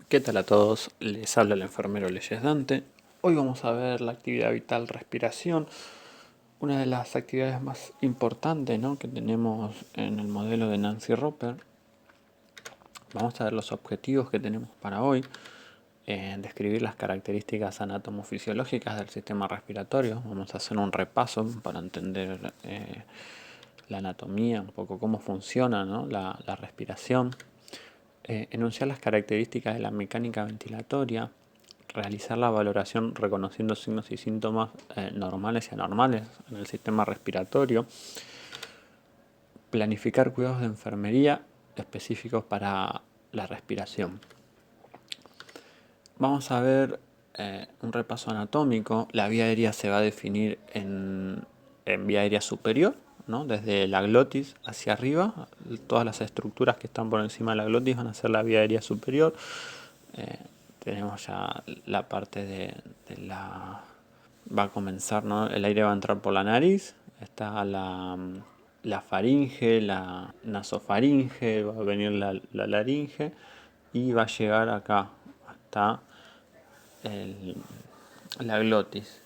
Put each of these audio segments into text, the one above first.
¿Qué tal a todos? Les habla el enfermero Leyes Dante. Hoy vamos a ver la actividad vital respiración, una de las actividades más importantes, ¿no?, que tenemos en el modelo de Nancy Roper. Vamos a ver los objetivos que tenemos para hoy, describir las características anatomofisiológicas del sistema respiratorio. Vamos a hacer un repaso para entender la anatomía, un poco cómo funciona, ¿no?, la respiración. Enunciar las características de la mecánica ventilatoria, realizar la valoración reconociendo signos y síntomas normales y anormales en el sistema respiratorio, planificar cuidados de enfermería específicos para la respiración. Vamos a ver un repaso anatómico. La vía aérea se va a definir en vía aérea superior, ¿no?, desde la glotis hacia arriba. Todas las estructuras que están por encima de la glotis van a ser la vía aérea superior. Tenemos ya la parte de la... Va a comenzar, ¿no? El aire va a entrar por la nariz. Está la faringe, la nasofaringe, va a venir la laringe y va a llegar acá hasta la glotis.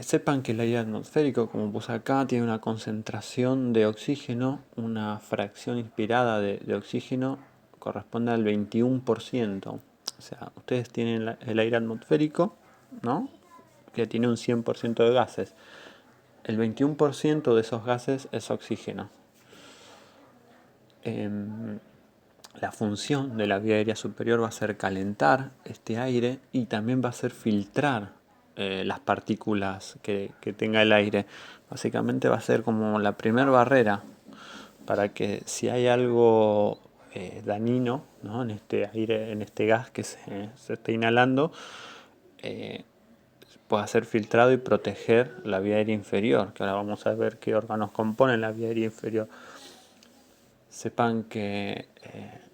Sepan que el aire atmosférico, como puse acá, tiene una concentración de oxígeno, una fracción inspirada de oxígeno corresponde al 21%. O sea, ustedes tienen el aire atmosférico, ¿no?, que tiene un 100% de gases. El 21% de esos gases es oxígeno. La función de la vía aérea superior va a ser calentar este aire y también va a ser filtrar las partículas que tenga el aire. Básicamente va a ser como la primera barrera para que si hay algo dañino, ¿no?, en este aire, en este gas que se está inhalando, pueda ser filtrado y proteger la vía aérea inferior, que ahora vamos a ver qué órganos componen la vía aérea inferior. Sepan que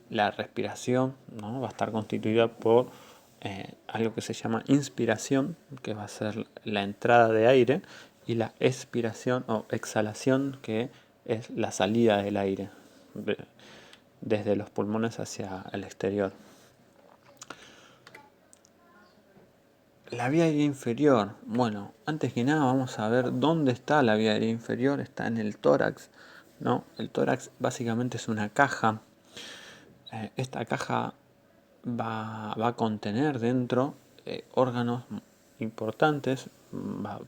la respiración, ¿no?, va a estar constituida por algo que se llama inspiración, que va a ser la entrada de aire, y la expiración o exhalación, que es la salida del aire desde los pulmones hacia el exterior. La vía aérea inferior. Bueno, antes que nada vamos a ver dónde está la vía aérea inferior. Está en el tórax, ¿no? El tórax básicamente es una caja. Esta caja va a contener dentro órganos importantes,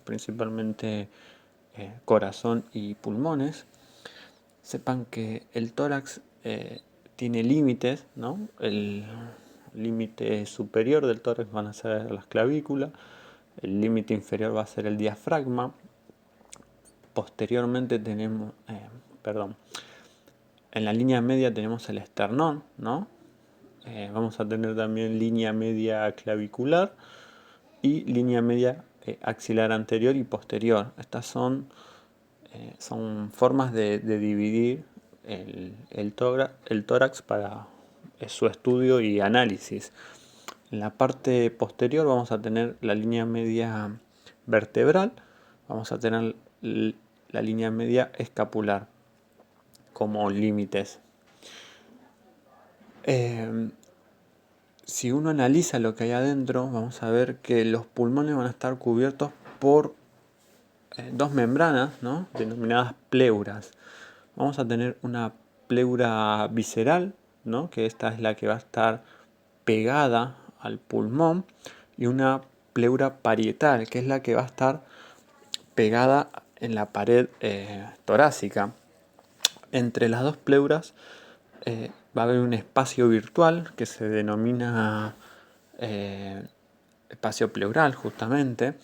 principalmente corazón y pulmones. Sepan que el tórax tiene límites, ¿no? El límite superior del tórax van a ser las clavículas, el límite inferior va a ser el diafragma. Posteriormente tenemos, en la línea media tenemos el esternón, ¿no? Vamos a tener también línea media clavicular y línea media axilar anterior y posterior. Estas son formas de dividir el tórax para su estudio y análisis. En la parte posterior vamos a tener la línea media vertebral, vamos a tener la línea media escapular como límites. Si uno analiza lo que hay adentro, vamos a ver que los pulmones van a estar cubiertos por dos membranas, ¿no?, denominadas pleuras. Vamos a tener una pleura visceral, ¿no?, que esta es la que va a estar pegada al pulmón, y una pleura parietal, que es la que va a estar pegada en la pared torácica. Entre las dos pleuras va a haber un espacio virtual que se denomina espacio pleural, justamente,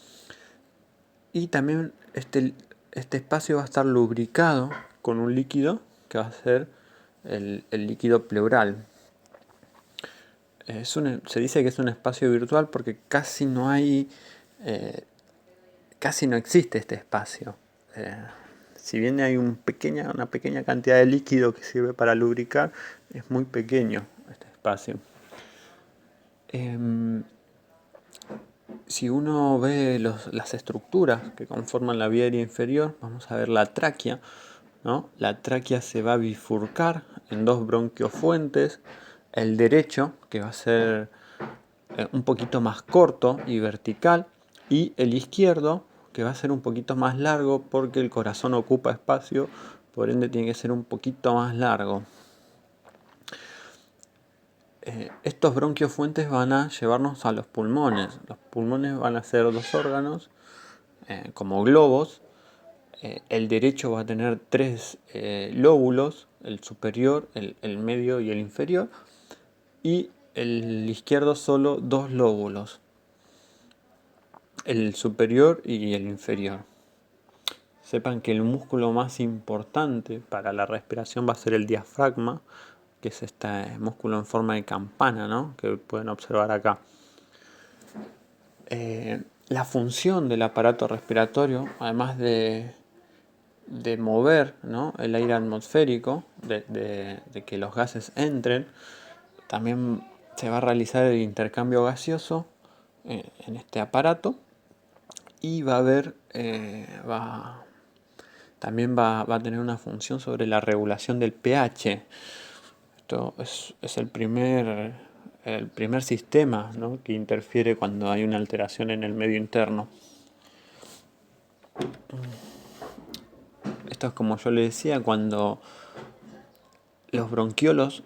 y también este espacio va a estar lubricado con un líquido que va a ser el líquido pleural. Se dice que es un espacio virtual porque casi no existe este espacio. Si bien hay una pequeña cantidad de líquido que sirve para lubricar, es muy pequeño este espacio. Si uno ve las estructuras que conforman la vía aérea inferior, vamos a ver la tráquea, ¿no? La tráquea se va a bifurcar en dos bronquiofuentes. el derecho, que va a ser un poquito más corto y vertical, y el izquierdo, que va a ser un poquito más largo porque el corazón ocupa espacio, por ende tiene que ser un poquito más largo. Estos bronquios fuentes van a llevarnos a los pulmones. Los pulmones van a ser dos órganos como globos. El derecho va a tener tres lóbulos, el superior, el medio y el inferior, y el izquierdo solo dos lóbulos, el superior y el inferior. Sepan que el músculo más importante para la respiración va a ser el diafragma, que es este músculo en forma de campana, ¿no?, que pueden observar acá. La función del aparato respiratorio, además de mover, ¿no?, el aire atmosférico, de que los gases entren, también se va a realizar el intercambio gaseoso en este aparato, y va a haber, también va a tener una función sobre la regulación del pH. Esto es el primer sistema, ¿no?, que interfiere cuando hay una alteración en el medio interno. Esto es, como yo le decía, cuando los bronquios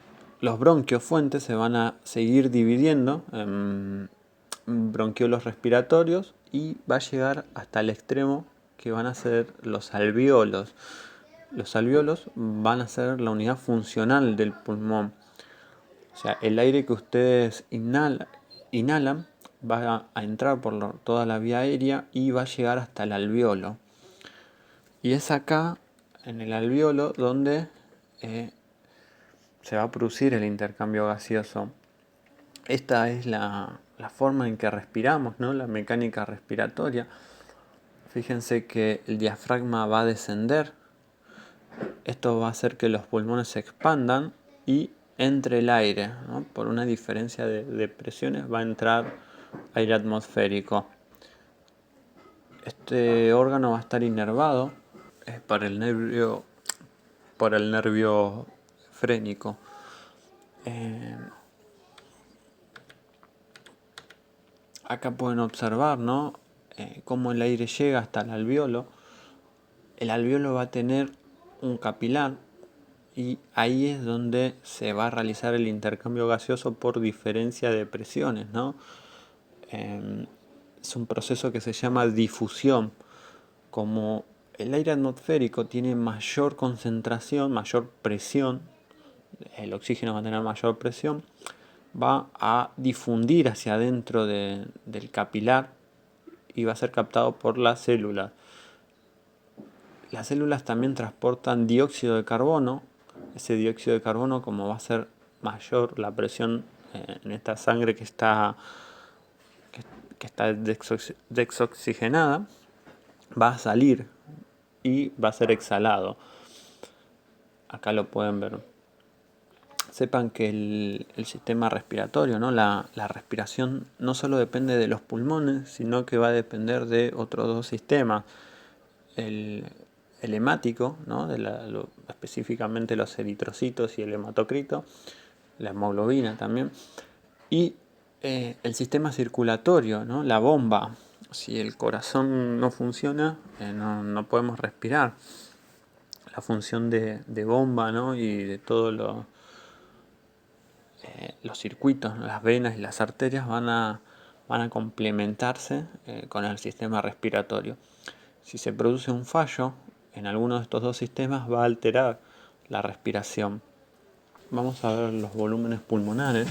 fuentes se van a seguir dividiendo en bronquiolos respiratorios, y va a llegar hasta el extremo que van a ser los alvéolos. Los alvéolos van a ser la unidad funcional del pulmón. O sea, el aire que ustedes inhalan va a entrar por toda la vía aérea y va a llegar hasta el alvéolo. Y es acá, en el alvéolo, donde se va a producir el intercambio gaseoso. Esta es la forma en que respiramos, ¿no?, la mecánica respiratoria. Fíjense que el diafragma va a descender. Esto va a hacer que los pulmones se expandan y entre el aire, ¿no? Por una diferencia de presiones va a entrar aire atmosférico. Este órgano va a estar inervado por el nervio frénico. Acá pueden observar, ¿no?, cómo el aire llega hasta el alvéolo. El alvéolo va a tener un capilar, y ahí es donde se va a realizar el intercambio gaseoso por diferencia de presiones, ¿no? Es un proceso que se llama difusión. Como el aire atmosférico tiene mayor concentración, mayor presión, el oxígeno va a tener mayor presión, va a difundir hacia adentro del capilar y va a ser captado por las células. Las células también transportan dióxido de carbono. Ese dióxido de carbono, como va a ser mayor la presión en esta sangre que está desoxigenada, va a salir y va a ser exhalado. Acá lo pueden ver. Sepan que el sistema respiratorio, ¿no?, la respiración no solo depende de los pulmones, sino que va a depender de otros dos sistemas. El hemático, ¿no?, específicamente los eritrocitos y el hematocrito, la hemoglobina también, y el sistema circulatorio, ¿no?, la bomba. Si el corazón no funciona, no podemos respirar. La función de bomba, ¿no?, y de todos los circuitos, ¿no?, las venas y las arterias van a complementarse con el sistema respiratorio. Si se produce un fallo en alguno de estos dos sistemas, va a alterar la respiración. Vamos a ver los volúmenes pulmonares.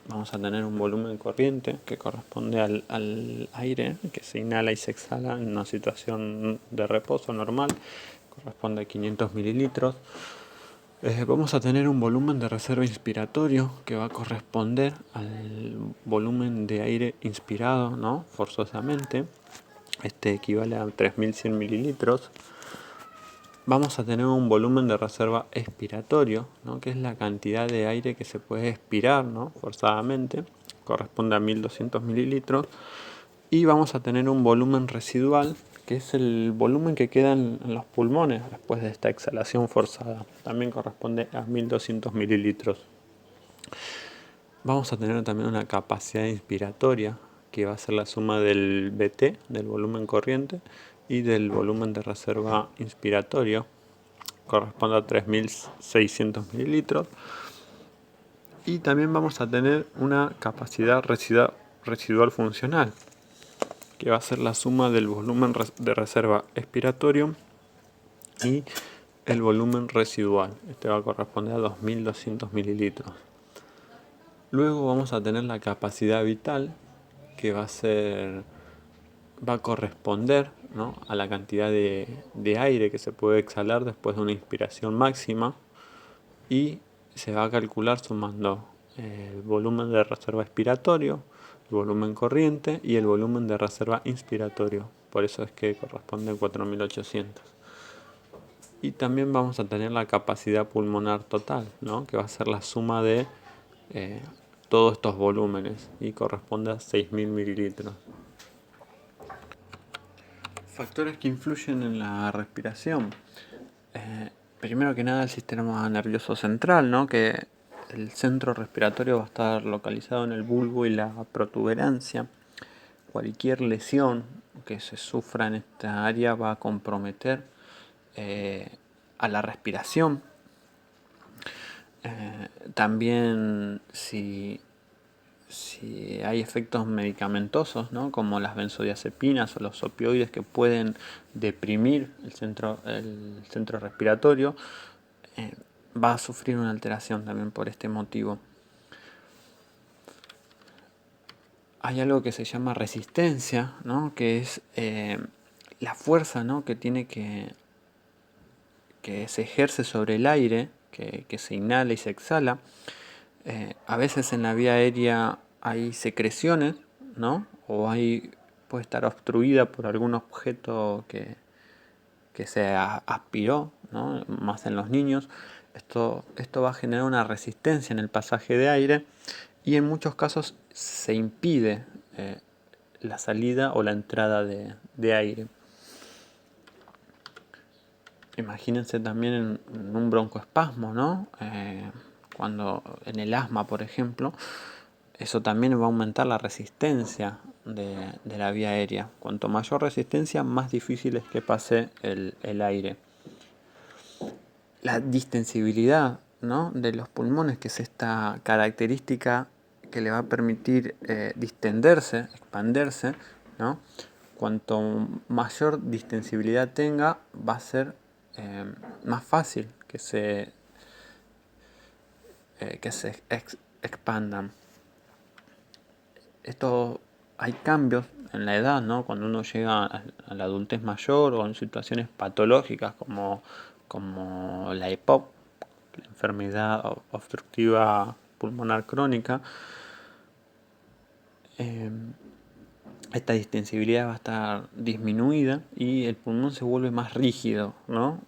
Vamos a tener un volumen corriente que corresponde al aire que se inhala y se exhala en una situación de reposo normal. Corresponde a 500 mililitros. Vamos a tener un volumen de reserva inspiratorio que va a corresponder al volumen de aire inspirado, ¿no?, forzosamente. Este equivale a 3100 mililitros. Vamos a tener un volumen de reserva expiratorio, ¿no?, que es la cantidad de aire que se puede expirar, ¿no?, forzadamente. Corresponde a 1200 mililitros. Y vamos a tener un volumen residual, que es el volumen que queda en los pulmones después de esta exhalación forzada. También corresponde a 1200 mililitros. Vamos a tener también una capacidad inspiratoria que va a ser la suma del BT, del volumen corriente, y del volumen de reserva inspiratorio, corresponde a 3.600 mililitros. Y también vamos a tener una capacidad residual funcional, que va a ser la suma del volumen de reserva expiratorio y el volumen residual. Este va a corresponder a 2.200 mililitros. Luego vamos a tener la capacidad vital, que va a corresponder, ¿no?, a la cantidad de aire que se puede exhalar después de una inspiración máxima, y se va a calcular sumando el volumen de reserva expiratorio, el volumen corriente y el volumen de reserva inspiratorio. Por eso es que corresponde a 4.800. Y también vamos a tener la capacidad pulmonar total, ¿no?, que va a ser la suma de todos estos volúmenes y corresponde a 6.000 mililitros. Factores que influyen en la respiración. Primero que nada, el sistema nervioso central, ¿no?, que el centro respiratorio va a estar localizado en el bulbo y la protuberancia. Cualquier lesión que se sufra en esta área va a comprometer a la respiración. También si hay efectos medicamentosos, ¿no?, como las benzodiazepinas o los opioides, que pueden deprimir el centro respiratorio, va a sufrir una alteración también por este motivo. Hay algo que se llama resistencia, ¿no?, que es la fuerza, ¿no?, que tiene que se ejerce sobre el aire, que se inhala y se exhala. A veces en la vía aérea hay secreciones, ¿no?, o puede estar obstruida por algún objeto que se aspiró, ¿no?, más en los niños. Esto va a generar una resistencia en el pasaje de aire, y en muchos casos se impide la salida o la entrada de aire. Imagínense también en un broncoespasmo, ¿no? Cuando en el asma, por ejemplo, eso también va a aumentar la resistencia de la vía aérea. Cuanto mayor resistencia, más difícil es que pase el aire. La distensibilidad, ¿no?, de los pulmones, que es esta característica que le va a permitir distenderse, expandirse, ¿no? Cuanto mayor distensibilidad tenga, va a ser más fácil que se expandan. Esto, hay cambios en la edad, ¿no?, cuando uno llega a la adultez mayor o en situaciones patológicas como la EPOC, la enfermedad obstructiva pulmonar crónica. Esta distensibilidad va a estar disminuida y el pulmón se vuelve más rígido, ¿no?,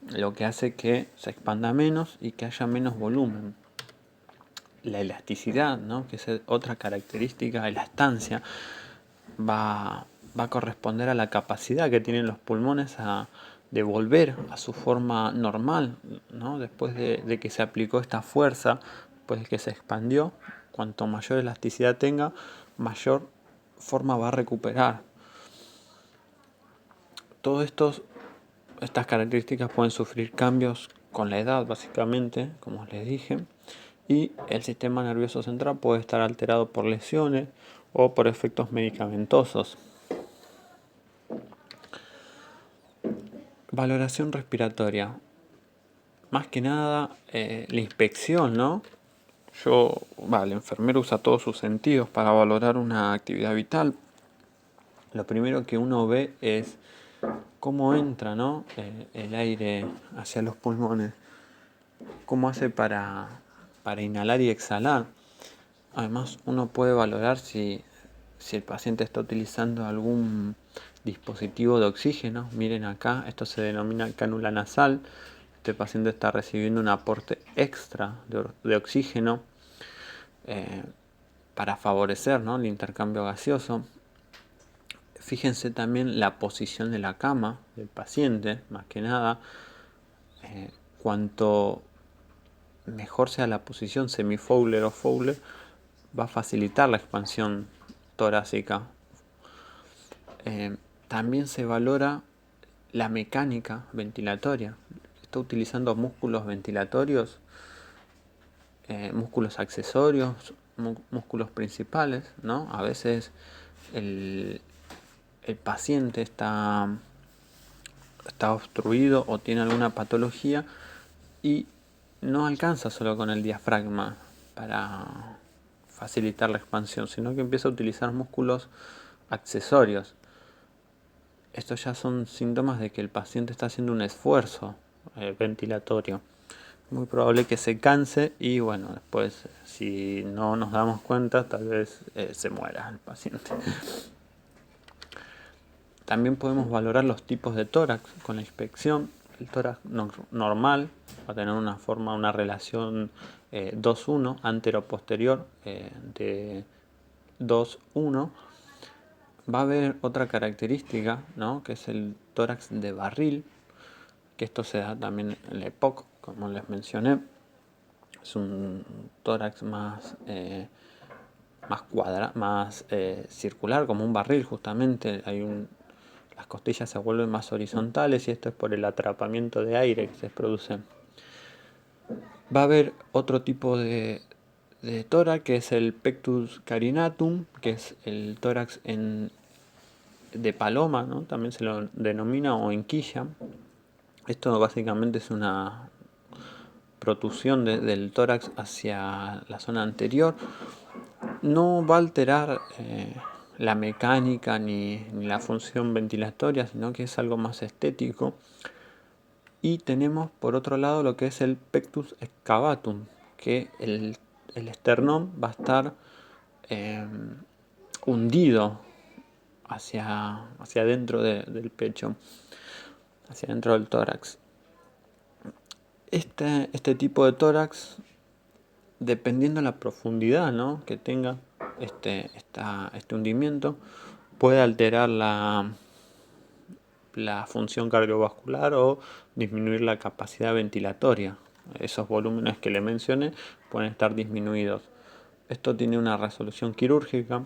lo que hace que se expanda menos y que haya menos volumen. La elasticidad, ¿no?, que es otra característica, la estancia, va a corresponder a la capacidad que tienen los pulmones de volver a su forma normal, ¿no?, después de que se aplicó esta fuerza, después de que se expandió. Cuanto mayor elasticidad tenga, mayor forma va a recuperar. Todas estas características pueden sufrir cambios con la edad, básicamente, como les dije, y el sistema nervioso central puede estar alterado por lesiones o por efectos medicamentosos. Valoración respiratoria. Más que nada, la inspección, ¿no? El enfermero usa todos sus sentidos para valorar una actividad vital. Lo primero que uno ve es cómo entra, ¿no?, el aire hacia los pulmones, cómo hace para inhalar y exhalar. Además, uno puede valorar si el paciente está utilizando algún dispositivo de oxígeno. Miren acá, esto se denomina cánula nasal. Este paciente está recibiendo un aporte extra de oxígeno para favorecer, ¿no?, el intercambio gaseoso. Fíjense también la posición de la cama del paciente, más que nada. Cuanto mejor sea la posición semi-Fowler o Fowler, va a facilitar la expansión torácica. También se valora la mecánica ventilatoria. Está utilizando músculos ventilatorios, músculos accesorios, músculos principales, ¿no? A veces el paciente está obstruido o tiene alguna patología y no alcanza solo con el diafragma para facilitar la expansión, sino que empieza a utilizar músculos accesorios. Estos ya son síntomas de que el paciente está haciendo un esfuerzo ventilatorio. Muy probable que se canse y bueno, después si no nos damos cuenta tal vez se muera el paciente. También podemos valorar los tipos de tórax con la inspección. El tórax normal va a tener una relación 2-1 antero-posterior de 2-1. Va a haber otra característica, ¿no? Que es el tórax de barril, que esto se da también en la EPOC, como les mencioné. Es un tórax más circular, como un barril justamente. Las costillas se vuelven más horizontales y esto es por el atrapamiento de aire que se produce. Va a haber otro tipo de tórax que es el pectus carinatum, que es el tórax de paloma, ¿no? También se lo denomina, o en quilla. Esto básicamente es una protusión del tórax hacia la zona anterior. No va a alterar la mecánica ni la función ventilatoria, sino que es algo más estético. Y tenemos por otro lado lo que es el pectus excavatum, que el esternón va a estar hundido hacia adentro del pecho, hacia adentro del tórax. Este tipo de tórax, dependiendo de la profundidad, ¿no?, que tenga este hundimiento, puede alterar la función cardiovascular o disminuir la capacidad ventilatoria. Esos volúmenes que le mencioné pueden estar disminuidos. Esto tiene una resolución quirúrgica.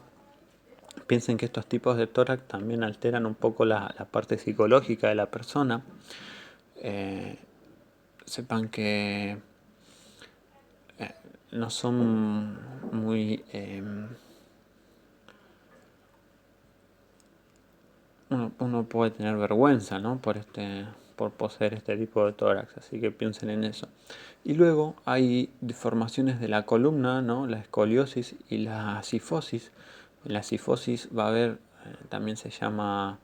Piensen que estos tipos de tórax también alteran un poco la parte psicológica de la persona. Sepan que no son muy... uno puede tener vergüenza, ¿no?, por poseer este tipo de tórax, así que piensen en eso. Y luego hay deformaciones de la columna, ¿no?, la escoliosis y la cifosis. En la cifosis va a haber, también se llama,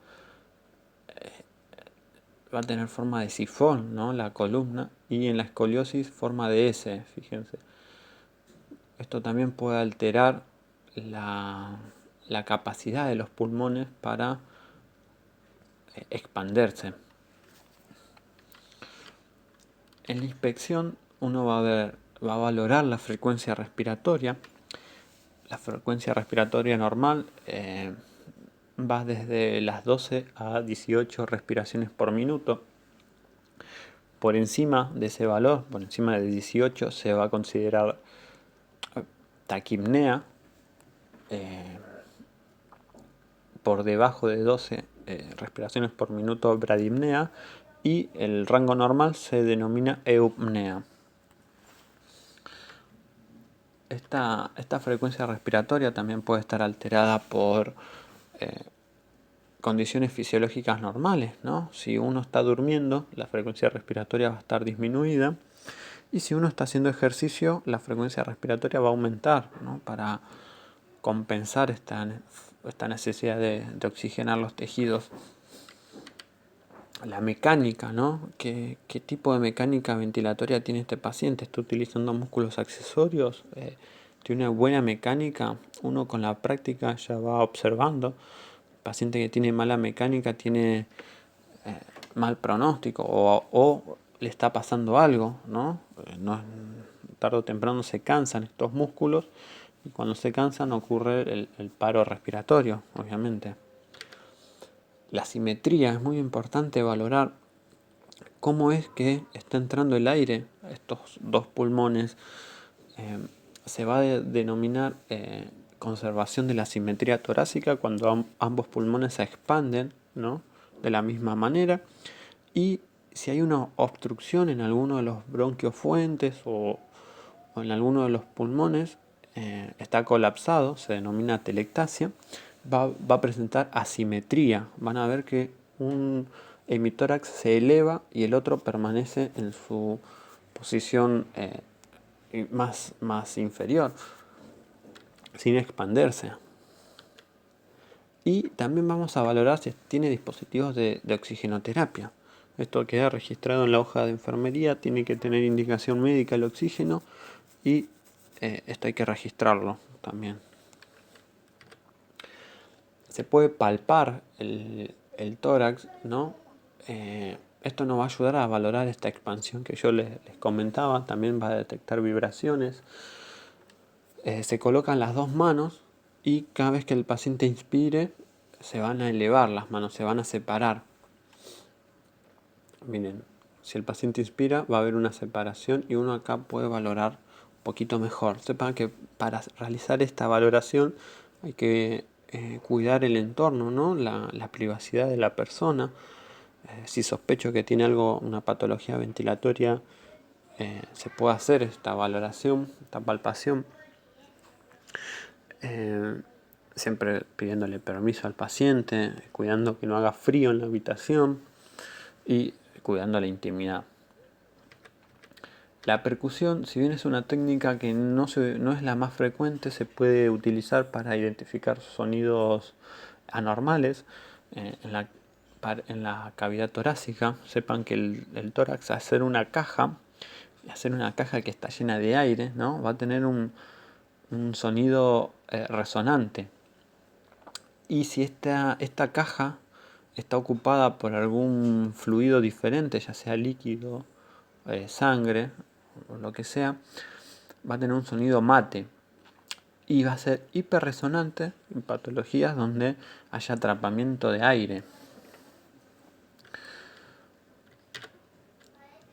va a tener forma de sifón, ¿no?, la columna, y en la escoliosis forma de S, fíjense. Esto también puede alterar la capacidad de los pulmones para expandirse. En la inspección uno va a valorar la frecuencia respiratoria. La frecuencia respiratoria normal va desde las 12 a 18 respiraciones por minuto. Por encima de ese valor, por encima de 18, se va a considerar taquipnea. Por debajo de 12 respiraciones por minuto, bradipnea, y el rango normal se denomina eupnea. Esta frecuencia respiratoria también puede estar alterada por condiciones fisiológicas normales, ¿no? Si uno está durmiendo, la frecuencia respiratoria va a estar disminuida, y si uno está haciendo ejercicio, la frecuencia respiratoria va a aumentar, ¿no?, para compensar esta necesidad de oxigenar los tejidos. La mecánica, ¿no? ¿Qué tipo de mecánica ventilatoria tiene este paciente? ¿Está utilizando músculos accesorios? ¿Tiene una buena mecánica? Uno con la práctica ya va observando. El paciente que tiene mala mecánica tiene mal pronóstico o le está pasando algo, ¿no? Tarde o temprano se cansan estos músculos, y cuando se cansan ocurre el paro respiratorio, obviamente. La simetría es muy importante valorar cómo es que está entrando el aire a estos dos pulmones. Se va a denominar conservación de la simetría torácica cuando ambos pulmones se expanden, ¿no?, de la misma manera. Y si hay una obstrucción en alguno de los bronquios fuentes o en alguno de los pulmones, está colapsado, se denomina telectasia, va a presentar asimetría. Van a ver que un hemitórax se eleva y el otro permanece en su posición más inferior, sin expandirse. Y también vamos a valorar si tiene dispositivos de oxigenoterapia. Esto queda registrado en la hoja de enfermería, tiene que tener indicación médica el oxígeno y esto hay que registrarlo también. Se puede palpar el tórax, ¿no? Esto nos va a ayudar a valorar esta expansión que yo les comentaba. También va a detectar vibraciones. Se colocan las dos manos y cada vez que el paciente inspire se van a elevar las manos, se van a separar. Miren, si el paciente inspira va a haber una separación y uno acá puede valorar un poquito mejor. Sepan que para realizar esta valoración hay que cuidar el entorno, ¿no?, la privacidad de la persona. Si sospecho que tiene una patología ventilatoria, se puede hacer esta valoración, esta palpación. Siempre pidiéndole permiso al paciente, cuidando que no haga frío en la habitación y cuidando la intimidad. La percusión, si bien es una técnica que no es la más frecuente, se puede utilizar para identificar sonidos anormales en la cavidad torácica. Sepan que el tórax, al ser una caja que está llena de aire, ¿no?, va a tener un sonido resonante. Y si esta caja está ocupada por algún fluido diferente, ya sea líquido, sangre o lo que sea, va a tener un sonido mate y va a ser hiperresonante en patologías donde haya atrapamiento de aire.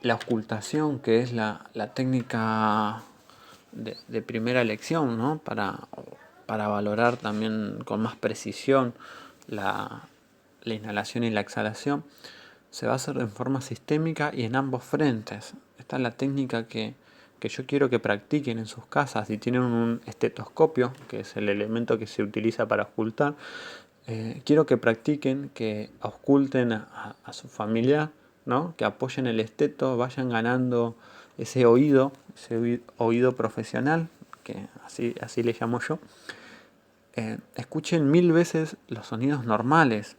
La auscultación, que es la técnica de primera elección, ¿no?, para valorar también con más precisión la inhalación y la exhalación, se va a hacer en forma sistémica y en ambos frentes. Esta es la técnica que yo quiero que practiquen en sus casas. Si tienen un estetoscopio, que es el elemento que se utiliza para auscultar, quiero que practiquen, que ausculten a su familiar, ¿no?, que apoyen el esteto, vayan ganando ese oído profesional, que así le llamo yo. Escuchen 1000 veces los sonidos normales.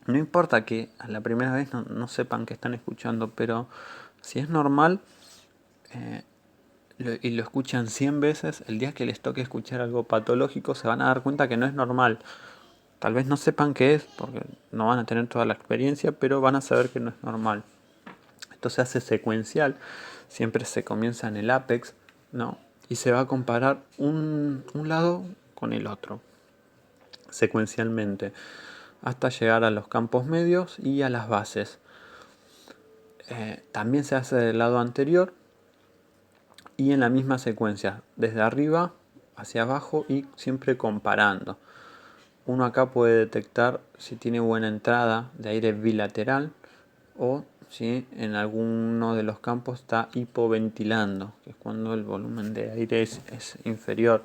No importa que a la primera vez no sepan que están escuchando, pero si es normal y lo escuchan 100 veces, el día que les toque escuchar algo patológico se van a dar cuenta que no es normal. Tal vez no sepan qué es, porque no van a tener toda la experiencia, pero van a saber que no es normal. Esto se hace secuencial, siempre se comienza en el ápex, ¿no?, y se va a comparar un lado con el otro, secuencialmente, hasta llegar a los campos medios y a las bases. También se hace del lado anterior y en la misma secuencia, desde arriba hacia abajo y siempre comparando. Uno acá puede detectar si tiene buena entrada de aire bilateral o si en alguno de los campos está hipoventilando, que es cuando el volumen de aire es inferior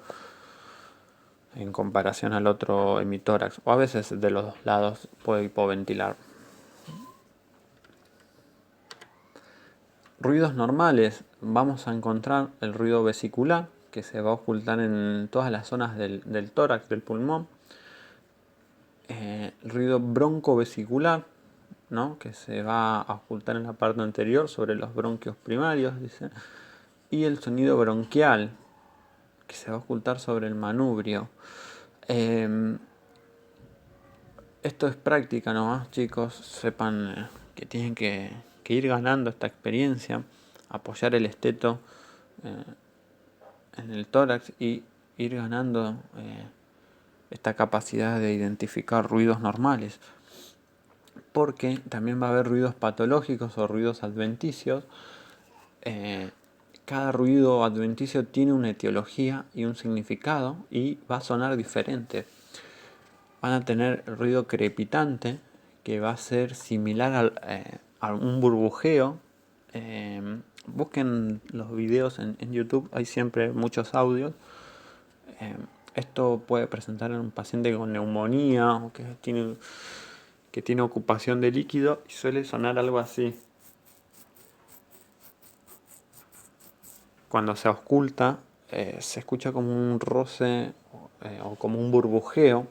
en comparación al otro hemitórax, o a veces de los dos lados puede hipoventilar. Ruidos normales, vamos a encontrar el ruido vesicular, que se va a ocultar en todas las zonas del tórax, del pulmón. El ruido broncovesicular, ¿no?, que se va a ocultar en la parte anterior sobre los bronquios primarios, dice. Y el sonido bronquial, que se va a ocultar sobre el manubrio. Esto es práctica nomás, chicos. Sepan que tienen que ir ganando esta experiencia, apoyar el esteto en el tórax y ir ganando esta capacidad de identificar ruidos normales. porque también va a haber ruidos patológicos o ruidos adventicios. Cada ruido adventicio tiene una etiología y un significado y va a sonar diferente. Van a tener el ruido crepitante, que va a ser similar a un burbujeo. Busquen los videos en YouTube, hay siempre muchos audios. Esto puede presentar en un paciente con neumonía o que tiene ocupación de líquido y suele sonar algo así. Cuando se ausculta, se escucha como un roce o como un burbujeo.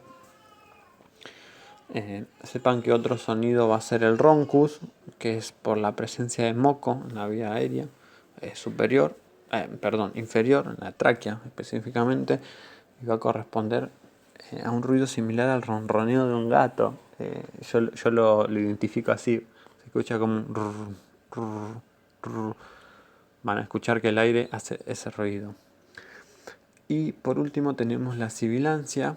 Sepan que otro sonido va a ser el roncus, que es por la presencia de moco en la vía aérea inferior, en la tráquea específicamente, y va a corresponder a un ruido similar al ronroneo de un gato. Yo lo identifico así, se escucha como un rrr. Van a escuchar que el aire hace ese ruido. Y por último tenemos la sibilancia,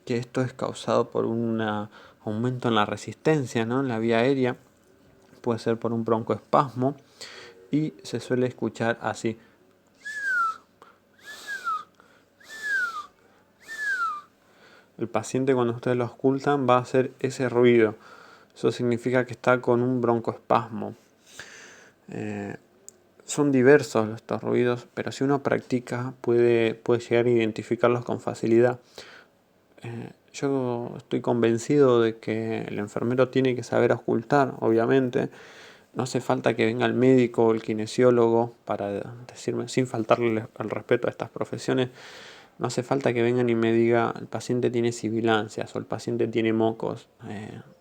que esto es causado por un aumento en la resistencia, ¿no? En la vía aérea. Puede ser por un broncoespasmo y se suele escuchar así. El paciente, cuando ustedes lo auscultan, va a hacer ese ruido. Eso significa que está con un broncoespasmo. Son diversos estos ruidos, pero si uno practica puede llegar a identificarlos con facilidad. Yo estoy convencido de que el enfermero tiene que saber auscultar, obviamente. No hace falta que venga el médico o el kinesiólogo para decirme, sin faltarle al respeto a estas profesiones, no hace falta que vengan y me diga el paciente tiene sibilancias o el paciente tiene mocos.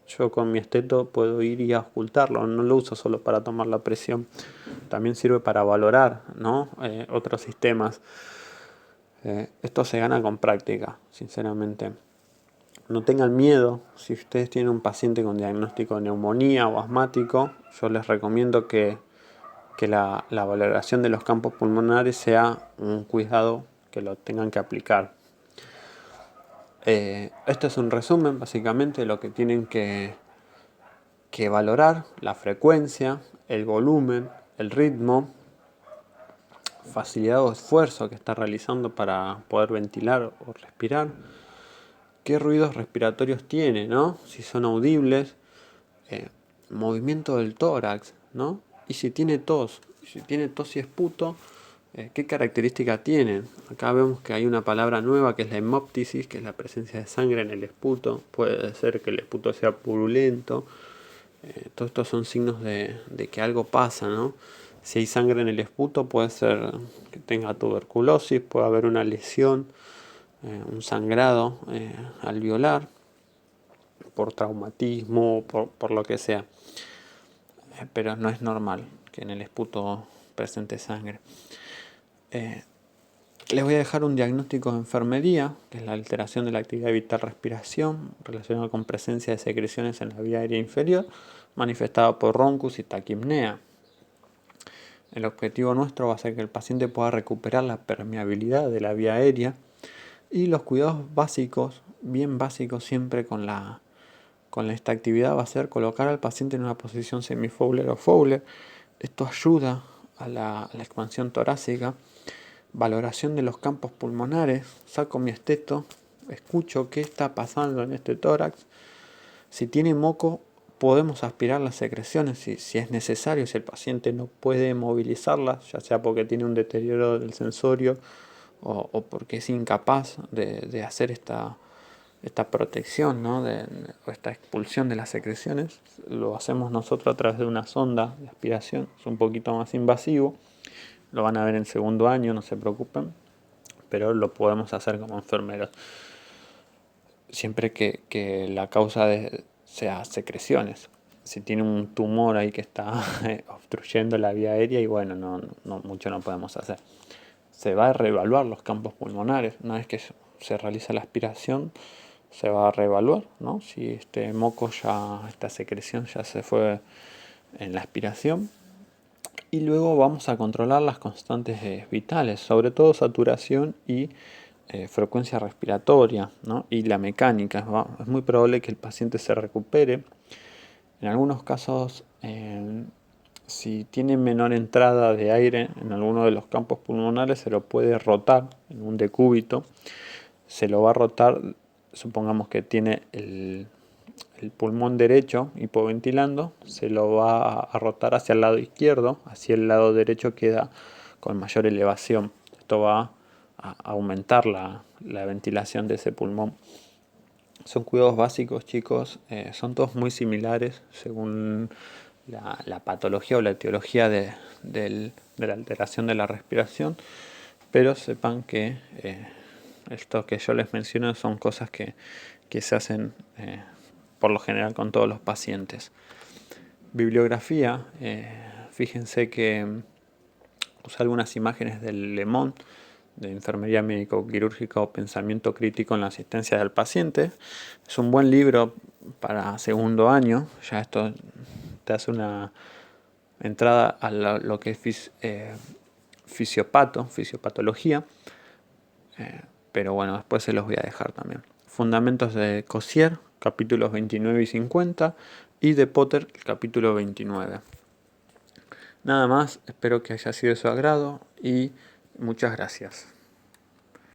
Yo con mi esteto puedo ir y auscultarlo, no lo uso solo para tomar la presión, también sirve para valorar, ¿no? Otros sistemas. Esto se gana con práctica, sinceramente. No tengan miedo, si ustedes tienen un paciente con diagnóstico de neumonía o asmático, yo les recomiendo que la valoración de los campos pulmonares sea un cuidado que lo tengan que aplicar. Este es un resumen básicamente de lo que tienen que valorar: la frecuencia, el volumen, el ritmo, facilidad o esfuerzo que está realizando para poder ventilar o respirar, qué ruidos respiratorios tiene, ¿no? Si son audibles, movimiento del tórax, ¿no? Y si tiene tos y esputo, ¿qué características tienen? Acá vemos que hay una palabra nueva que es la hemoptisis, que es la presencia de sangre en el esputo. Puede ser que el esputo sea purulento. Todos estos son signos de que algo pasa, ¿no? Si hay sangre en el esputo, puede ser que tenga tuberculosis, puede haber una lesión, un sangrado alveolar, por traumatismo, por lo que sea. Pero no es normal que en el esputo presente sangre. Les voy a dejar un diagnóstico de enfermería, que es la alteración de la actividad vital respiración, relacionada con presencia de secreciones en la vía aérea inferior, manifestada por roncus y taquipnea. El objetivo nuestro va a ser que el paciente pueda recuperar la permeabilidad de la vía aérea, y los cuidados básicos, bien básicos siempre con esta actividad, va a ser colocar al paciente en una posición semi-Fowler o Fowler. Esto ayuda a la expansión torácica. Valoración de los campos pulmonares, saco mi esteto, escucho qué está pasando en este tórax. Si tiene moco, podemos aspirar las secreciones si es necesario, si el paciente no puede movilizarlas, ya sea porque tiene un deterioro del sensorio o porque es incapaz de hacer esta protección, ¿no? O esta expulsión de las secreciones. Lo hacemos nosotros a través de una sonda de aspiración, es un poquito más invasivo. Lo van a ver en segundo año, no se preocupen, pero lo podemos hacer como enfermeros. Siempre que la causa sea secreciones. Si tiene un tumor ahí que está obstruyendo la vía aérea, y bueno, mucho no podemos hacer. Se va a reevaluar los campos pulmonares. Una vez que se realiza la aspiración, se va a reevaluar, ¿no? Si este moco esta secreción ya se fue en la aspiración. Y luego vamos a controlar las constantes vitales, sobre todo saturación y frecuencia respiratoria, ¿no? Y la mecánica. Es muy probable que el paciente se recupere. En algunos casos, si tiene menor entrada de aire en alguno de los campos pulmonares, se lo puede rotar en un decúbito. Se lo va a rotar, supongamos que tiene el pulmón derecho hipoventilando, se lo va a rotar hacia el lado izquierdo, así el lado derecho queda con mayor elevación. Esto va a aumentar la ventilación de ese pulmón. Son cuidados básicos, chicos, son todos muy similares según la patología o la etiología de la alteración de la respiración, pero sepan que esto que yo les menciono son cosas que se hacen por lo general con todos los pacientes. Bibliografía, fíjense que usa algunas imágenes del Le Monde, de Enfermería Médico-Quirúrgica o Pensamiento Crítico en la Asistencia del Paciente. Es un buen libro para segundo año, ya esto te hace una entrada a lo que es fisiopatología, pero bueno, después se los voy a dejar también. Fundamentos de Cossier, capítulos 29 y 50, y de Potter, el capítulo 29. Nada más, espero que haya sido de su agrado y muchas gracias.